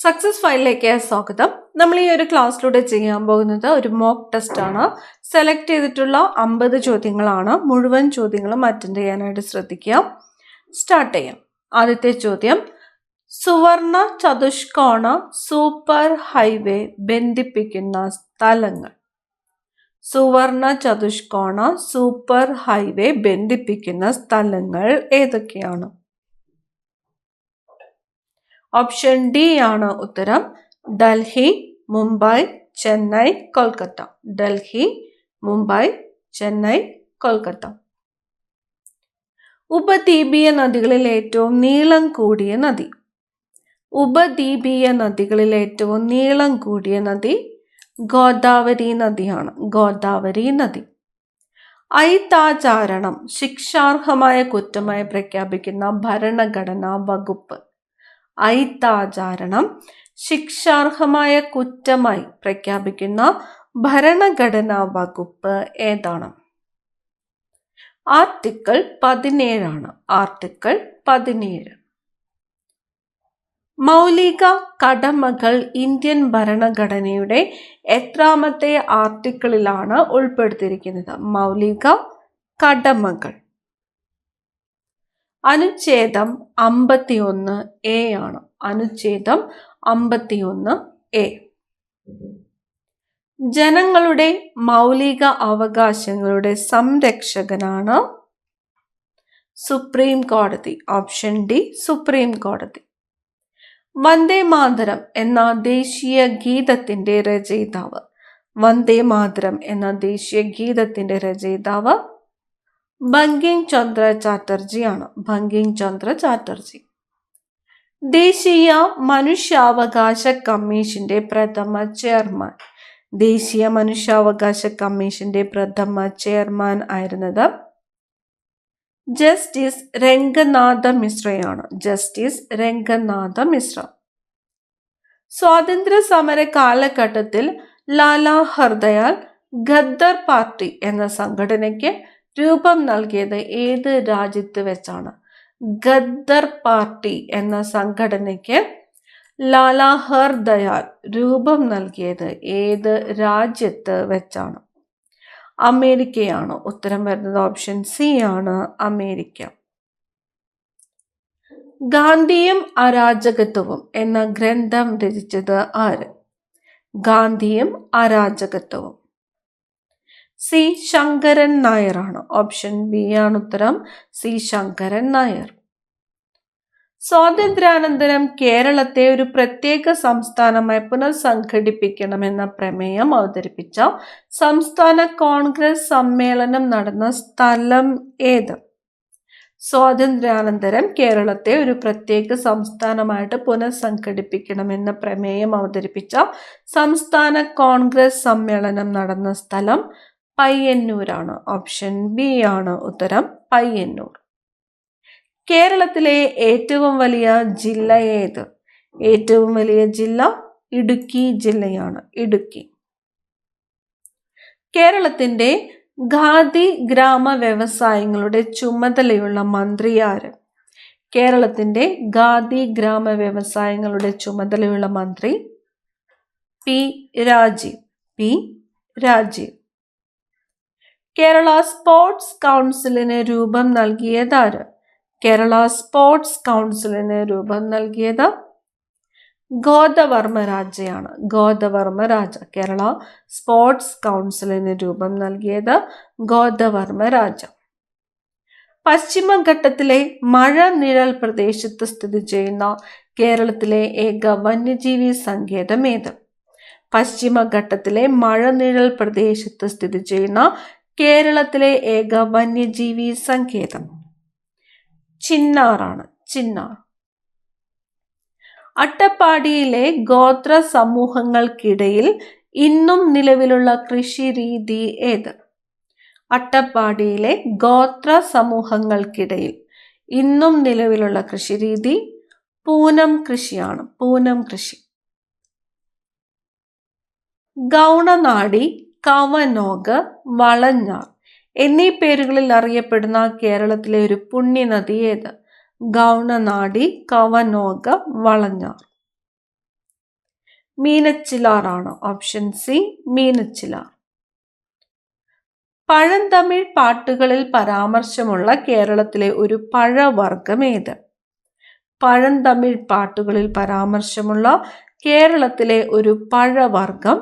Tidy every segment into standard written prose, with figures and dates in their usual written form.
Success ഫയലിലേക്ക് സ്വാഗതം. നമ്മൾ ഈ ഒരു ക്ലാസ്സിലൂടെ ചെയ്യാൻ പോകുന്നത് ഒരു മോക്ക് ടെസ്റ്റ് ആണ്. സെലക്ട് ചെയ്തിട്ടുള്ള 50 ചോദ്യങ്ങളാണ്. മുഴുവൻ ചോദ്യങ്ങളും അറ്റൻഡ് ചെയ്യാനായിട്ട് ശ്രദ്ധിക്കുക. സ്റ്റാർട്ട് ചെയ്യാം. ആദ്യത്തെ ചോദ്യം, സുവർണ ചതുഷ്കോണ സൂപ്പർ ഹൈവേ ബന്ധിപ്പിക്കുന്ന സ്ഥലങ്ങൾ. സുവർണ ചതുഷ്കോണ സൂപ്പർ ഹൈവേ ബന്ധിപ്പിക്കുന്ന സ്ഥലങ്ങൾ ഏതൊക്കെയാണ്? ഓപ്ഷൻ ഡി ആണ് ഉത്തരം. ഡൽഹി, മുംബൈ, ചെന്നൈ, കൊൽക്കത്ത. ഡൽഹി, മുംബൈ, ചെന്നൈ, കൊൽക്കത്ത. ഉപദ്വീപീയ നദികളിൽ ഏറ്റവും നീളം കൂടിയ നദി. ഉപദ്വീപീയ നദികളിൽ ഏറ്റവും നീളം കൂടിയ നദി ഗോദാവരി നദിയാണ്. ഗോദാവരി നദി. അയിത്താചാരണം ശിക്ഷാർഹമായ കുറ്റമായി പ്രഖ്യാപിക്കുന്ന ഭരണഘടനാ വകുപ്പ്. അയിത്താചാരണം ശിക്ഷാർഹമായ കുറ്റമായി പ്രഖ്യാപിക്കുന്ന ഭരണഘടനാ വകുപ്പ് ഏതാണ്? ആർട്ടിക്കിൾ 17 ആണ്. ആർട്ടിക്കിൾ 17. മൗലിക കടമകൾ ഇന്ത്യൻ ഭരണഘടനയുടെ എത്രാമത്തെ ആർട്ടിക്കിളിലാണ് ഉൾപ്പെടുത്തിയിരിക്കുന്നത്? മൗലിക കടമകൾ അനുച്ഛേദം 51A ആണ്. അനുച്ഛേദം 51A. ജനങ്ങളുടെ മൗലിക അവകാശങ്ങളുടെ സംരക്ഷകനാണ് സുപ്രീം കോടതി. ഓപ്ഷൻ ഡി, സുപ്രീം കോടതി. വന്ദേ മാതരം എന്ന ദേശീയ ഗീതത്തിന്റെ രചയിതാവ്. വന്ദേ മാതരം എന്ന ദേശീയ ഗീതത്തിന്റെ രചയിതാവ് ബങ്കിം ചന്ദ്ര ചാറ്റർജി ആണ്. ബങ്കിം ചന്ദ്ര ചാറ്റർജി. ദേശീയ മനുഷ്യാവകാശ കമ്മീഷന്റെ പ്രഥമ ചെയർമാൻ. ദേശീയ മനുഷ്യാവകാശ കമ്മീഷന്റെ പ്രഥമ ചെയർമാൻ ആയിരുന്നത് ജസ്റ്റിസ് രംഗനാഥ മിശ്രയാണ്. ജസ്റ്റിസ് രംഗനാഥ മിശ്ര. സ്വാതന്ത്ര്യ സമര കാലഘട്ടത്തിൽ ലാലാ ഹർദയാൽ ഖദ്ദർ പാർട്ടി എന്ന സംഘടനയ്ക്ക് രൂപം നൽകിയത് ഏത് രാജ്യത്ത് വെച്ചാണ്? ഖദ്ദർ പാർട്ടി എന്ന സംഘടനയ്ക്ക് ലാലാ ഹർദയാൽ രൂപം നൽകിയത് ഏത് രാജ്യത്ത് വെച്ചാണ്? അമേരിക്കയാണ്. ഉത്തരം വരുന്നത് ഓപ്ഷൻ സി ആണ്, അമേരിക്ക. ഗാന്ധിയും അരാജകത്വവും എന്ന ഗ്രന്ഥം രചിച്ചത് ആര്? ഗാന്ധിയും അരാജകത്വവും. സി ശങ്കരൻ നായർ ആണ്. ഓപ്ഷൻ ബി ആണ് ഉത്തരം. സി ശങ്കരൻ നായർ. സ്വാതന്ത്ര്യാനന്തരം കേരളത്തെ ഒരു പ്രത്യേക സംസ്ഥാനമായി പുനഃസംഘടിപ്പിക്കണമെന്ന പ്രമേയം അവതരിപ്പിച്ച സംസ്ഥാന കോൺഗ്രസ് സമ്മേളനം നടന്ന സ്ഥലം ഏത്? സ്വാതന്ത്ര്യാനന്തരം കേരളത്തെ ഒരു പ്രത്യേക സംസ്ഥാനമായിട്ട് പുനഃസംഘടിപ്പിക്കണമെന്ന പ്രമേയം അവതരിപ്പിച്ച സംസ്ഥാന കോൺഗ്രസ് സമ്മേളനം നടന്ന സ്ഥലം പയ്യന്നൂരാണ്. ഓപ്ഷൻ ബി ആണ് ഉത്തരം. പയ്യന്നൂർ. കേരളത്തിലെ ഏറ്റവും വലിയ ജില്ല ഏത്? ഏറ്റവും വലിയ ജില്ല ഇടുക്കി ജില്ലയാണ്. ഇടുക്കി. കേരളത്തിന്റെ ഖാദി ഗ്രാമ വ്യവസായങ്ങളുടെ ചുമതലയുള്ള മന്ത്രി ആര്? കേരളത്തിന്റെ ഖാദി ഗ്രാമ വ്യവസായങ്ങളുടെ ചുമതലയുള്ള മന്ത്രി P Rajeev. P Rajeev. Kerala sports കൗൺസിലിന് രൂപം നൽകിയതാര്? കേരള സ്പോർട്സ് കൗൺസിലിന് രൂപം നൽകിയത് ഗോദവർമ്മ രാജയാണ്. ഗോദവർമ്മ രാജ. കേരള സ്പോർട്സ് കൗൺസിലിന് രൂപം നൽകിയത് ഗോദവർമ്മ രാജ. പശ്ചിമഘട്ടത്തിലെ മഴനിഴൽ പ്രദേശത്ത് സ്ഥിതി ചെയ്യുന്ന കേരളത്തിലെ ഏക വന്യജീവി സങ്കേതം ഏത്? പശ്ചിമഘട്ടത്തിലെ മഴനിഴൽ പ്രദേശത്ത് സ്ഥിതി ചെയ്യുന്ന കേരളത്തിലെ ഏക വന്യജീവി സങ്കേതം ചിന്നാറാണ്. ചിന്നാർ. അട്ടപ്പാടിയിലെ ഗോത്ര സമൂഹങ്ങൾക്കിടയിൽ ഇന്നും നിലവിലുള്ള കൃഷി രീതി ഏത്? അട്ടപ്പാടിയിലെ ഗോത്ര സമൂഹങ്ങൾക്കിടയിൽ ഇന്നും നിലവിലുള്ള കൃഷി രീതി പൂനം കൃഷിയാണ്. പൂനം കൃഷി. ഗൗണനാടി, കവനോഗ്, വളഞ്ഞാർ എന്നീ പേരുകളിൽ അറിയപ്പെടുന്ന കേരളത്തിലെ ഒരു പുണ്യനദി ഏത്? ഗൗണനാടി, കവനോഗ്, വളഞ്ഞാർ. മീനച്ചിലാറാണ്. Option C Meenachilar. പഴന്തമിഴ് പാട്ടുകളിൽ പരാമർശമുള്ള കേരളത്തിലെ ഒരു പഴവർഗം ഏത്? പഴന്തമിഴ് പാട്ടുകളിൽ പരാമർശമുള്ള കേരളത്തിലെ ഒരു പഴവർഗം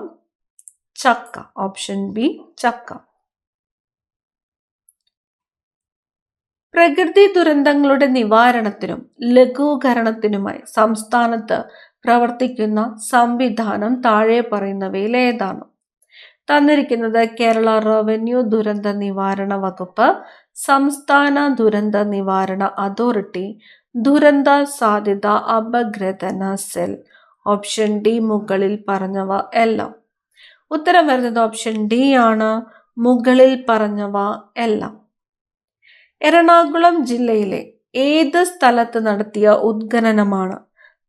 ചക്ക. ഓപ്ഷൻ ബി ചക്ക. പ്രകൃതി ദുരന്തങ്ങളുടെ നിവാരണത്തിനും ലഘൂകരണത്തിനുമായി സംസ്ഥാനത്ത് പ്രവർത്തിക്കുന്ന സംവിധാനം താഴെ പറയുന്നവയിൽ ഏതാണ്? തന്നിരിക്കുന്നത് കേരള റവന്യൂ ദുരന്ത നിവാരണ വകുപ്പ്, സംസ്ഥാന ദുരന്ത നിവാരണ അതോറിറ്റി, ദുരന്ത സാധ്യത അപഗ്രഥന സെൽ. ഓപ്ഷൻ ഡി മുകളിൽ പറഞ്ഞവ എല്ലാം. ഉത്തരം വരുന്നത് ഓപ്ഷൻ ഡി ആണ്, മുകളിൽ പറഞ്ഞവ എല്ലാം. എറണാകുളം ജില്ലയിലെ ഏത് സ്ഥലത്ത് നടത്തിയ ഉത്ഖനനമാണ്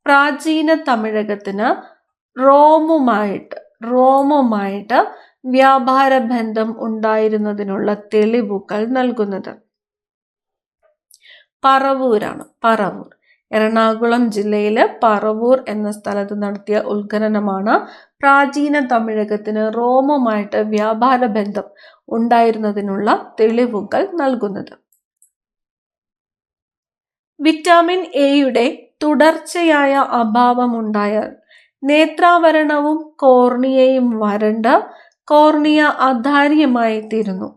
പ്രാചീന തമിഴകത്തിന് റോമുമായിട്ട് വ്യാപാര ബന്ധം ഉണ്ടായിരുന്നതിനുള്ള തെളിവുകൾ നൽകുന്നത്? പറവൂരാണ്. പറവൂർ. എറണാകുളം ജില്ലയിലെ പറവൂർ എന്ന സ്ഥലത്ത് നടത്തിയ ഉത്ഖനനമാണ് പ്രാചീന തമിഴകത്തിന് റോമുമായിട്ട് വ്യാപാര ബന്ധം ഉണ്ടായിരുന്നതിനുള്ള തെളിവുകൾ നൽകുന്നത്. വിറ്റാമിൻ എയുടെ തുടർച്ചയായ അഭാവമുണ്ടായാൽ നേത്രാവരണവും കോർണിയയും വരണ്ട് കോർണിയ അധാര്യമായി തീരുന്നു,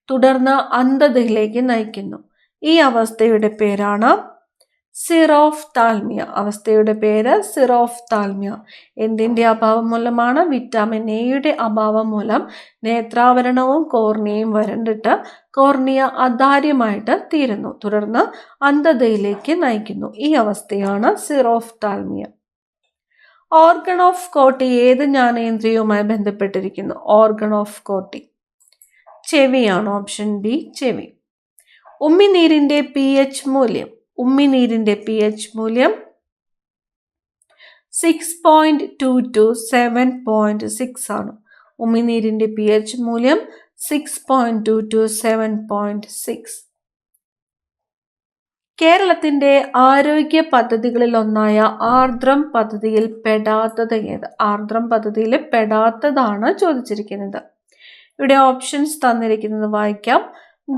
തുടർന്ന് അന്ധതയിലേക്ക് നയിക്കുന്നു. ഈ അവസ്ഥയുടെ പേരാണ് സിറോഫ്താൽമിയ. അവസ്ഥയുടെ പേര് സിറോഫ്താൽമിയ. എന്തിൻ്റെ അഭാവം മൂലമാണ്? വിറ്റാമിൻ എയുടെ അഭാവം മൂലം നേത്രാവരണവും കോർണിയയും വരണ്ടിട്ട് കോർണിയ അധാര്യമായിട്ട് തീരുന്നു, തുടർന്ന് അന്ധതയിലേക്ക് നയിക്കുന്നു. ഈ അവസ്ഥയാണ് സിറോഫ്താൽമിയ. ഓർഗൺ ഓഫ് കോട്ടി ഏത് ജ്ഞാനേന്ദ്രിയവുമായി ബന്ധപ്പെട്ടിരിക്കുന്നു? ഓർഗൺ ഓഫ് കോട്ടി ചെവിയാണ്. ഓപ്ഷൻ ബി ചെവി. ഉമ്മിനീരിന്റെ pH മൂല്യം 6.2 to 7.6 ആണ്. ഉമ്മിനീരിന്റെ pH മൂല്യം 6.2 to 7.6. കേരളത്തിന്റെ ആരോഗ്യ പദ്ധതികളിൽ ഒന്നായ ആർദ്രം പദ്ധതിയിൽ പെടാത്തത് ഏത്? ആർദ്രം പദ്ധതിയിൽ പെടാത്തതാണ് ചോദിച്ചിരിക്കുന്നത്. ഇവിടെ ഓപ്ഷൻസ് തന്നിരിക്കുന്നത് വായിക്കാം.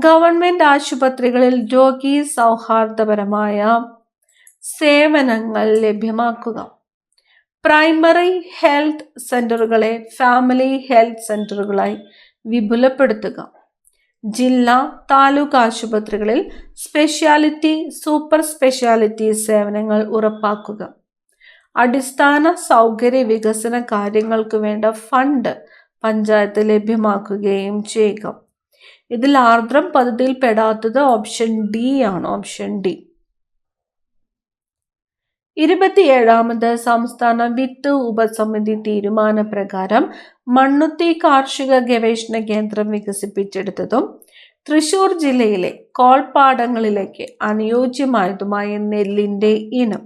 ഗവൺമെന്റ് ആശുപത്രികളിൽ രോഗി സൗഹാർദ്ദപരമായ സേവനങ്ങൾ ലഭ്യമാക്കുക, പ്രൈമറി ഹെൽത്ത് സെന്ററുകളെ ഫാമിലി ഹെൽത്ത് സെന്ററുകളായി വിപുലപ്പെടുത്തുക, ജില്ലാ താലൂക്ക് ആശുപത്രികളിൽ സ്പെഷ്യാലിറ്റി സൂപ്പർ സ്പെഷ്യാലിറ്റി സേവനങ്ങൾ ഉറപ്പാക്കുക, അടിസ്ഥാന സൗകര്യ വികസന കാര്യങ്ങൾക്ക് വേണ്ട ഫണ്ട് പഞ്ചായത്ത് ലഭ്യമാക്കുകയും ചെയ്യുക. ഇതിൽ ആർദ്രം പദ്ധതിയിൽ പെടാത്തത് ഓപ്ഷൻ ഡി ആണ്. Option D. 27ാമത് സംസ്ഥാന വിത്ത് ഉപസമിതി തീരുമാനപ്രകാരം മണ്ണുത്തി കാർഷിക ഗവേഷണ കേന്ദ്രം വികസിപ്പിച്ചെടുത്തതും തൃശൂർ ജില്ലയിലെ കോൾപ്പാടങ്ങളിലേക്ക് അനുയോജ്യമായതുമായ നെല്ലിന്റെ ഇനം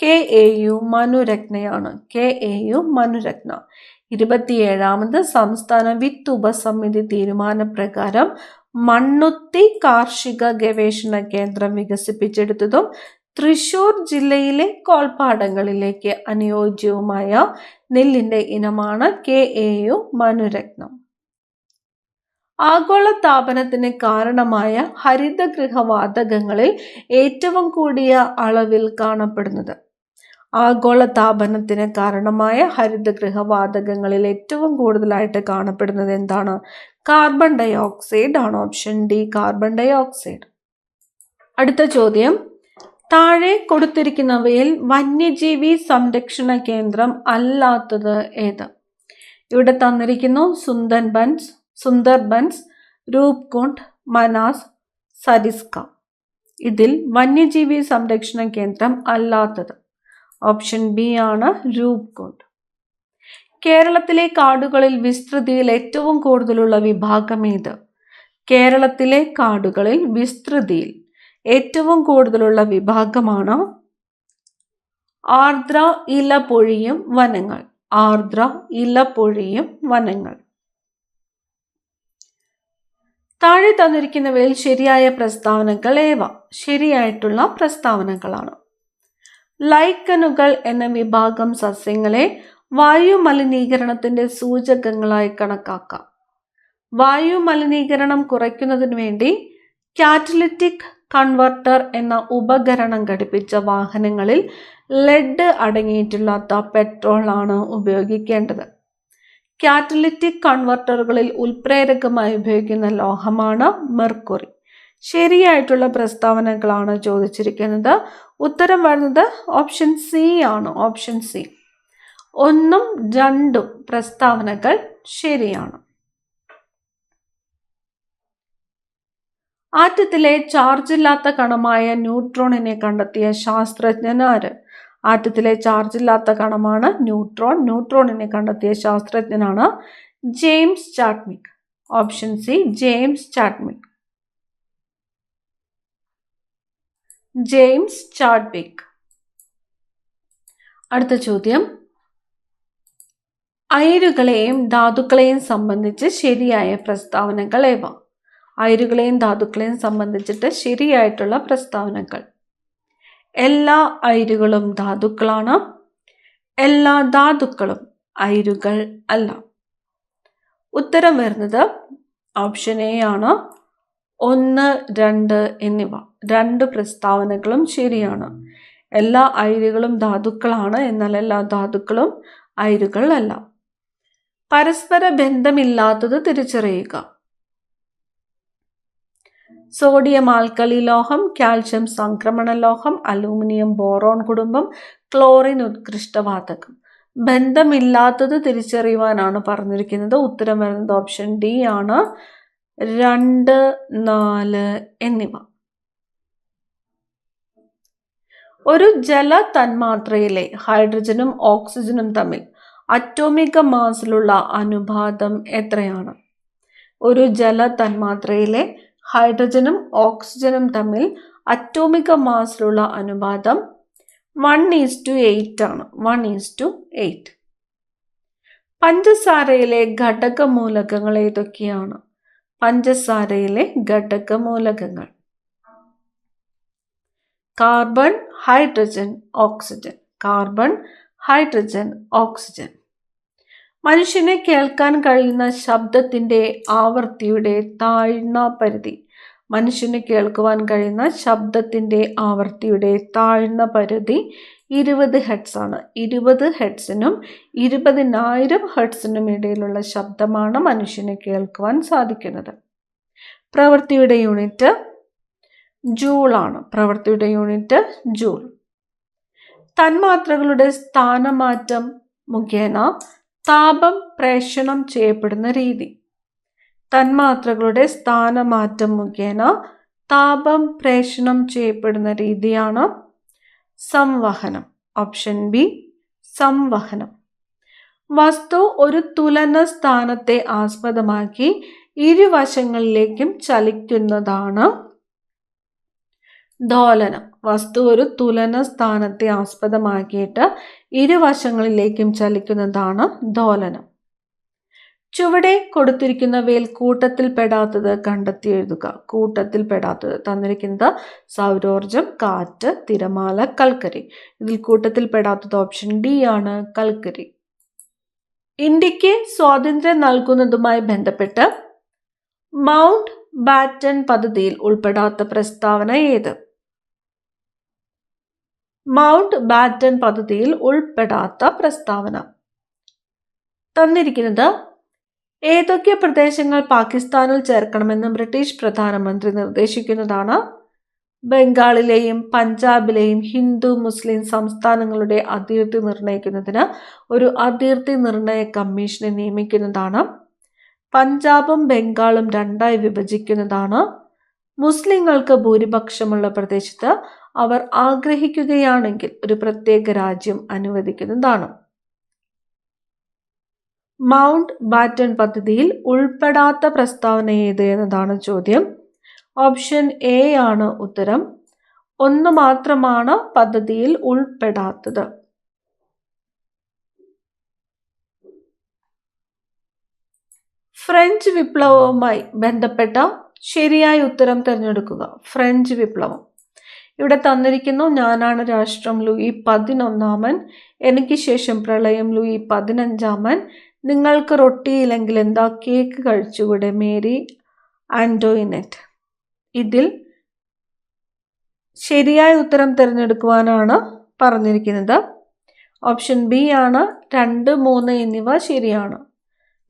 KAU മനുരത്നയാണ്. KAU മനുരത്ന. 27ാമത് സംസ്ഥാന വിത്ത് ഉപസമിതി തീരുമാനപ്രകാരം മണ്ണുത്തി കാർഷിക ഗവേഷണ കേന്ദ്രം വികസിപ്പിച്ചെടുത്തതും തൃശൂർ ജില്ലയിലെ കോൾപ്പാടങ്ങളിലേക്ക് അനുയോജ്യവുമായ നെല്ലിന്റെ ഇനമാണ് KAU മനുരത്നം. ആഗോളതാപനത്തിന് കാരണമായ ഹരിതഗൃഹവാതകങ്ങളിൽ ഏറ്റവും കൂടിയ അളവിൽ കാണപ്പെടുന്നത്? ആഗോളതാപനത്തിന് കാരണമായ ഹരിതഗൃഹവാതകങ്ങളിൽ ഏറ്റവും കൂടുതലായിട്ട് കാണപ്പെടുന്നത് എന്താണ്? കാർബൺ ഡൈ ഓക്സൈഡ് ആണ്. Option D carbon dioxide. അടുത്ത ചോദ്യം, താഴെ കൊടുത്തിരിക്കുന്നവയിൽ വന്യജീവി സംരക്ഷണ കേന്ദ്രം അല്ലാത്തത് ഏത്? ഇവിടെ തന്നിരിക്കുന്നു സുന്ദർബൻസ്, രൂപ്കുണ്ട്, മനാസ്, സരിസ്ക. ഇതിൽ വന്യജീവി സംരക്ഷണ കേന്ദ്രം അല്ലാത്തത് ഓപ്ഷൻ ബി ആണ്, രൂപ്കുണ്ട്. കേരളത്തിലെ കാടുകളിൽ വിസ്തൃതിയിൽ ഏറ്റവും കൂടുതലുള്ള വിഭാഗം ഏത്? കേരളത്തിലെ കാടുകളിൽ വിസ്തൃതിയിൽ ഏറ്റവും കൂടുതലുള്ള വിഭാഗമാണ് ആർദ്ര ഇലപൊഴിയും വനങ്ങൾ. ആർദ്ര ഇലപൊഴിയും വനങ്ങൾ. താഴെ തന്നിരിക്കുന്നവയിൽ ശരിയായ പ്രസ്താവനകൾ ഏവ? ശരിയായിട്ടുള്ള പ്രസ്താവനകളാണ്. ലൈക്കനുകൾ എന്ന വിഭാഗം സസ്യങ്ങളെ വായു മലിനീകരണത്തിന്റെ സൂചകങ്ങളായി കണക്കാക്കാം. വായു മലിനീകരണം കുറയ്ക്കുന്നതിന് വേണ്ടി കാറ്റലിറ്റിക് കൺവെർട്ടർ എന്ന ഉപകരണം ഘടിപ്പിച്ച വാഹനങ്ങളിൽ ലെഡ് അടങ്ങിയിട്ടില്ലാത്ത പെട്രോൾ ആണ് ഉപയോഗിക്കേണ്ടത്. കാറ്റലിറ്റിക് കൺവെർട്ടറുകളിൽ ഉൽപ്രേരകമായി ഉപയോഗിക്കുന്ന ലോഹമാണ് മെർക്കുറി. ശരിയായിട്ടുള്ള പ്രസ്താവനകളാണ് ചോദിച്ചിരിക്കുന്നത്. ഉത്തരം വരുന്നത് ഓപ്ഷൻ സി ആണ്. Option C. 1ഉം 2ഉം പ്രസ്താവനകൾ ശരിയാണ്. ആറ്റത്തിലെ ചാർജില്ലാത്ത കണമായ ന്യൂട്രോണിനെ കണ്ടെത്തിയ ശാസ്ത്രജ്ഞൻ ആര്? ആറ്റത്തിലെ ചാർജില്ലാത്ത കണമാണ് ന്യൂട്രോൺ. ന്യൂട്രോണിനെ കണ്ടെത്തിയ ശാസ്ത്രജ്ഞനാണ് James Chadwick. Option C, James Chadwick. James Chadwick. അടുത്ത ചോദ്യം, അയിരുകളെയും ധാതുക്കളെയും സംബന്ധിച്ച് ശരിയായ പ്രസ്താവനകൾ ഏവ? അയിരുകളെയും ധാതുക്കളെയും സംബന്ധിച്ചിട്ട് ശരിയായിട്ടുള്ള പ്രസ്താവനകൾ: എല്ലാ അയിരുകളും ധാതുക്കളാണ്. എല്ലാ ധാതുക്കളും അയിരുകൾ അല്ല. ഉത്തരം വരുന്നത് ഓപ്ഷൻ എ ആണ്. 1, 2 എന്നിവ 2 പ്രസ്താവനകളും ശരിയാണ്. എല്ലാ അയിരുകളും ധാതുക്കളാണ്, എന്നാൽ എല്ലാ ധാതുക്കളും അയിരുകൾ അല്ല. പരസ്പര ബന്ധമില്ലാത്തത് തിരിച്ചറിയുക. സോഡിയം ആൽക്കലി ലോഹം, കാൽഷ്യം സംക്രമണ ലോഹം, അലൂമിനിയം ബോറോൺ കുടുംബം, ക്ലോറിൻ ഉത്കൃഷ്ടവാതകം. ബന്ധമില്ലാത്തത് തിരിച്ചറിയുവാനാണ് പറഞ്ഞിരിക്കുന്നത്. ഉത്തരം വരുന്നത് ഓപ്ഷൻ ഡി ആണ്. 2, 4 എന്നിവ. ഒരു ജല തന്മാത്രയിലെ ഹൈഡ്രജനും ഓക്സിജനും തമ്മിൽ അറ്റോമിക മാസിലുള്ള അനുപാതം എത്രയാണ്? ഒരു ജല തന്മാത്രയിലെ ഹൈഡ്രജനും ഓക്സിജനും തമ്മിൽ അറ്റോമിക മാസിലുള്ള അനുപാതം 1:8 ആണ്. 1:8. പഞ്ചസാരയിലെ ഘടകമൂലകങ്ങൾ ഏതൊക്കെയാണ്? പഞ്ചസാരയിലെ ഘടകമൂലകങ്ങൾ: carbon, hydrogen, oxygen. Carbon, hydrogen, oxygen. മനുഷ്യനെ കേൾക്കാൻ കഴിയുന്ന ശബ്ദത്തിന്റെ ആവൃത്തിയുടെ താഴ്ന്ന പരിധി. മനുഷ്യന് കേൾക്കുവാൻ കഴിയുന്ന ശബ്ദത്തിന്റെ ആവൃത്തിയുടെ താഴ്ന്ന പരിധി 20 ഹെർട്സ് ആണ്. 20 ഹെർട്സിനും 20,000 ഹെർട്സിനും ഇടയിലുള്ള ശബ്ദമാണ് മനുഷ്യന് കേൾക്കുവാൻ സാധിക്കുന്നത്. പ്രവൃത്തിയുടെ യൂണിറ്റ് ജൂൾ ആണ്. പ്രവൃത്തിയുടെ യൂണിറ്റ് ജൂൾ. തന്മാത്രകളുടെ സ്ഥാനമാറ്റം മുഖേന താപം പ്രേഷണം ചെയ്യപ്പെടുന്ന രീതി. തന്മാത്രകളുടെ സ്ഥാനമാറ്റം മുഖേന താപം പ്രേഷണം ചെയ്യപ്പെടുന്ന രീതിയാണ് സംവഹനം. Option B, സംവഹനം. വസ്തു ഒരു തുലന സ്ഥാനത്തെ ആസ്പദമാക്കി ഇരുവശങ്ങളിലേക്കും ചലിക്കുന്നതാണ് ദോലനം. വസ്തു ഒരു തുലന സ്ഥാനത്തെ ആസ്പദമാക്കിയിട്ട് ഇരുവശങ്ങളിലേക്കും ചലിക്കുന്നതാണ് ദോലനം. ചുവടെ കൊടുത്തിരിക്കുന്നവയിൽ കൂട്ടത്തിൽപ്പെടാത്തത് കണ്ടെത്തി എഴുതുക. കൂട്ടത്തിൽപ്പെടാത്തത് തന്നിരിക്കുന്നത് സൗരോർജം, കാറ്റ്, തിരമാല, കൽക്കരി. ഇതിൽ കൂട്ടത്തിൽപ്പെടാത്തത് ഓപ്ഷൻ ഡി ആണ്, കൽക്കരി. ഇന്ത്യക്ക് സ്വാതന്ത്ര്യം നൽകുന്നതുമായി ബന്ധപ്പെട്ട് മൗണ്ട് ബാറ്റൺ പദ്ധതിയിൽ ഉൾപ്പെടാത്ത പ്രസ്താവന ഏത്? മൗണ്ട് ബാറ്റൺ പദ്ധതിയിൽ ഉൾപ്പെടാത്ത പ്രസ്താവന തന്നിരിക്കുന്നത് ഏതൊക്കെ പ്രദേശങ്ങൾ പാകിസ്ഥാനിൽ ചേർക്കണമെന്ന് ബ്രിട്ടീഷ് പ്രധാനമന്ത്രി നിർദ്ദേശിക്കുന്നതാണ്. ബംഗാളിലെയും പഞ്ചാബിലെയും ഹിന്ദു മുസ്ലിം സംസ്ഥാനങ്ങളുടെ അതിർത്തി നിർണയിക്കുന്നതിന് ഒരു അതിർത്തി നിർണയ കമ്മീഷനെ നിയമിക്കുന്നതാണ്. പഞ്ചാബും ബംഗാളും 2ആയി വിഭജിക്കുന്നതാണ്. മുസ്ലിങ്ങൾക്ക് ഭൂരിപക്ഷമുള്ള പ്രദേശത്ത് അവർ ആഗ്രഹിക്കുകയാണെങ്കിൽ ഒരു പ്രത്യേക രാജ്യം അനുവദിക്കുന്നതാണ്. മൗണ്ട് ബാറ്റൺ പദ്ധതിയിൽ ഉൾപ്പെടാത്ത പ്രസ്താവന ഏത് എന്നതാണ് ചോദ്യം. ഓപ്ഷൻ എ ആണ് ഉത്തരം. 1 മാത്രമാണ് പദ്ധതിയിൽ ഉൾപ്പെടാത്തത്. ഫ്രഞ്ച് വിപ്ലവവുമായി ബന്ധപ്പെട്ട ശരിയായ ഉത്തരം തിരഞ്ഞെടുക്കുക. ഫ്രഞ്ച് വിപ്ലവം ഇവിടെ തന്നിരിക്കുന്നു ഞാനാണ് രാഷ്ട്രം ലൂയി 11 എനിക്ക് ശേഷം പ്രളയം ലൂയി 15 നിങ്ങൾക്ക് റൊട്ടിയില്ലെങ്കിൽ എന്താ കേക്ക് കഴിച്ചുകൂടെ മേരി ആന്റോയിനെറ്റ്. ഇതിൽ ശരിയായ ഉത്തരം തിരഞ്ഞെടുക്കുവാനാണ് പറഞ്ഞിരിക്കുന്നത്. ഓപ്ഷൻ ബി ആണ് 2, 3 എന്നിവ ശരിയാണ്.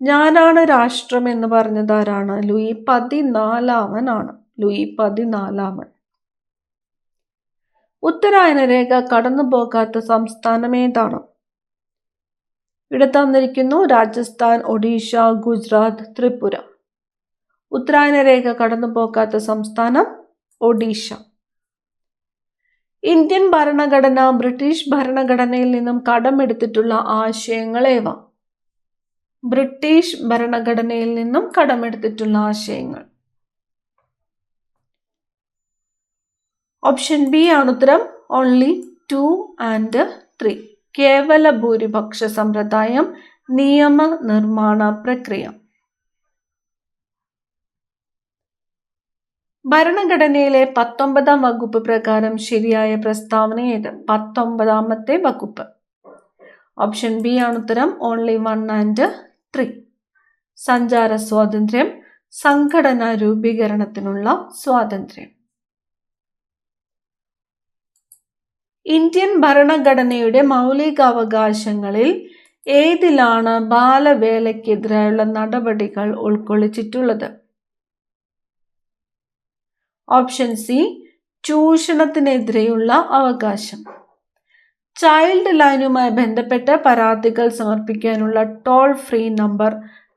ഞാനാണ് രാഷ്ട്രം എന്ന് പറഞ്ഞത് ആരാണ്? ലൂയി 14 ആണ്. ലൂയി 14. ഉത്തരായന രേഖ കടന്നു പോകാത്ത സംസ്ഥാനം ഏതാണ്? ഇവിടെ തന്നിരിക്കുന്നു രാജസ്ഥാൻ, ഒഡീഷ, ഗുജറാത്ത്, ത്രിപുര. ഉത്തരായന രേഖ കടന്നു പോകാത്ത സംസ്ഥാനം ഒഡീഷ. ഇന്ത്യൻ ഭരണഘടന ബ്രിട്ടീഷ് ഭരണഘടനയിൽ നിന്നും കടമെടുത്തിട്ടുള്ള ആശയങ്ങൾ ഏവ? ബ്രിട്ടീഷ് ഭരണഘടനയിൽ നിന്നും കടമെടുത്തിട്ടുള്ള ആശയങ്ങൾ. ഓപ്ഷൻ ബി ആണ് ഉത്തരം. Only 2 and 3. കേവല ഭൂരിപക്ഷ സമ്പ്രദായം, നിയമ നിർമ്മാണ പ്രക്രിയ. ഭരണഘടനയിലെ 19-ാം വകുപ്പ് പ്രകാരം ശരിയായ പ്രസ്താവന ഏത്? 19-ാമത്തെ വകുപ്പ്. ഓപ്ഷൻ ബി ആണ് ഉത്തരം. Only 1 and 3. സഞ്ചാര സ്വാതന്ത്ര്യം, സംഘടനാ രൂപീകരണത്തിനുള്ള സ്വാതന്ത്ര്യം. ഇന്ത്യൻ ഭരണഘടനയുടെ മൗലികാവകാശങ്ങളിൽ ഏതിലാണ് ബാലവേലയ്ക്കെതിരായുള്ള നടപടികൾ ഉൾക്കൊള്ളിച്ചിട്ടുള്ളത്? ഓപ്ഷൻ സി ചൂഷണത്തിനെതിരെയുള്ള അവകാശം. ചൈൽഡ് ലൈനുമായി ബന്ധപ്പെട്ട പരാതികൾ സമർപ്പിക്കാനുള്ള ടോൾ ഫ്രീ നമ്പർ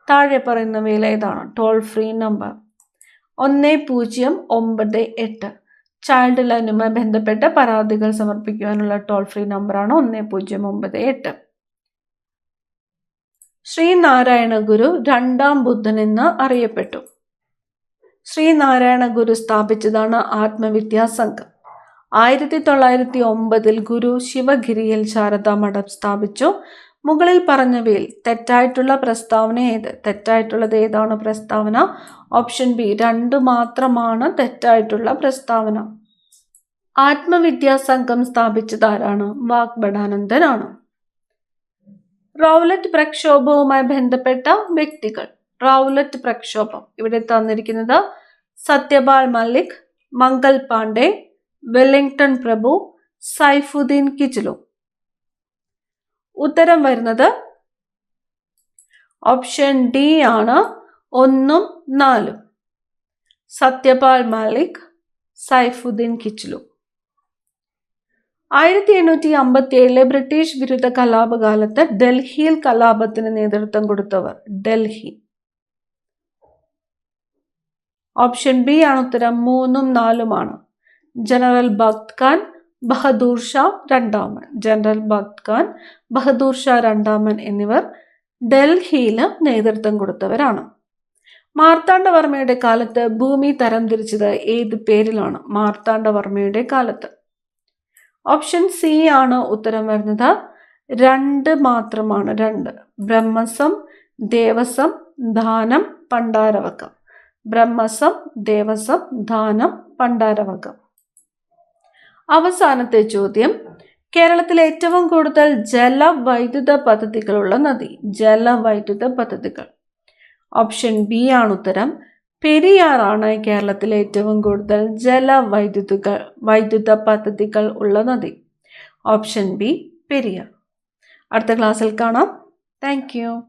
താഴെ പറയുന്നവയിൽ ഏതാണ്? Toll free number 1098. ചൈൽഡ് ലൈനുമായി ബന്ധപ്പെട്ട പരാതികൾ സമർപ്പിക്കുവാനുള്ള ടോൾ ഫ്രീ നമ്പറാണ് 1098. ശ്രീനാരായണ ഗുരു 2-ാം ബുദ്ധൻ എന്ന് അറിയപ്പെട്ടു. ശ്രീനാരായണ ഗുരു സ്ഥാപിച്ചതാണ് ആത്മവിദ്യാ സംഘം. 1909 ഗുരു ശിവഗിരിയിൽ ശാരദാ മഠം സ്ഥാപിച്ചു. മുകളിൽ പറഞ്ഞവയിൽ തെറ്റായിട്ടുള്ള പ്രസ്താവന ഏത്? തെറ്റായിട്ടുള്ളത് ഏതാണ് പ്രസ്താവന? ഓപ്ഷൻ ബി 2 മാത്രമാണ് തെറ്റായിട്ടുള്ള പ്രസ്താവന. ആത്മവിദ്യാ സംഘം സ്ഥാപിച്ചത് ആരാണ്? വാഗ്ഭടാനന്ദനാണ്. റൗലറ്റ് പ്രക്ഷോഭവുമായി ബന്ധപ്പെട്ട വ്യക്തികൾ. റൗലറ്റ് പ്രക്ഷോഭം ഇവിടെ തന്നിരിക്കുന്നത് സത്യപാൽ മല്ലിക്, മംഗൾ പാണ്ഡെ, വെല്ലിംഗ്ടൺ പ്രഭു, സൈഫുദ്ദീൻ കിച്ലു. ഉത്തരം വരുന്നത് ഓപ്ഷൻ ഡി ആണ് 1, 4. സത്യപാൽ മല്ലിക്, സൈഫുദ്ദീൻ കിച്ലു. 1857 ബ്രിട്ടീഷ് വിരുദ്ധ കലാപകാലത്ത് ഡൽഹിയിൽ കലാപത്തിന് നേതൃത്വം കൊടുത്തവർ. ഡൽഹി. ഓപ്ഷൻ ബി ആണ് ഉത്തരം. 3, 4. ജനറൽ ബഖത് ഖാൻ, ബഹദൂർ ഷാ രണ്ടാമൻ. ജനറൽ ബഖത് ഖാൻ, ബഹദൂർ ഷാ രണ്ടാമൻ എന്നിവർ ഡൽഹിയിൽ നേതൃത്വം കൊടുത്തവരാണ്. മാർത്താണ്ഡവർമ്മയുടെ കാലത്ത് ഭൂമി തരംതിരിച്ചത് ഏത് പേരിലാണ്? മാർത്താണ്ഡവർമ്മയുടെ കാലത്ത്. ഓപ്ഷൻ സി ആണ് ഉത്തരം വരുന്നത്. 2 മാത്രമാണ്. 2. ബ്രഹ്മസം, ദേവസം, ദാനം, പണ്ടാരവകം. ബ്രഹ്മസം, ദേവസം, ദാനം, പണ്ടാരവകം. അവസാനത്തെ ചോദ്യം. കേരളത്തിലെ ഏറ്റവും കൂടുതൽ ജലവൈദ്യുത പദ്ധതികളുള്ള നദി. ജലവൈദ്യുത പദ്ധതികൾ. ഓപ്ഷൻ ബി ആണ് ഉത്തരം. പെരിയാറാണ് കേരളത്തിലെ ഏറ്റവും കൂടുതൽ ജലവൈദ്യുത പദ്ധതികൾ ഉള്ള നദി. Option B Periyar. അടുത്ത ക്ലാസ്സിൽ കാണാം. Thank you.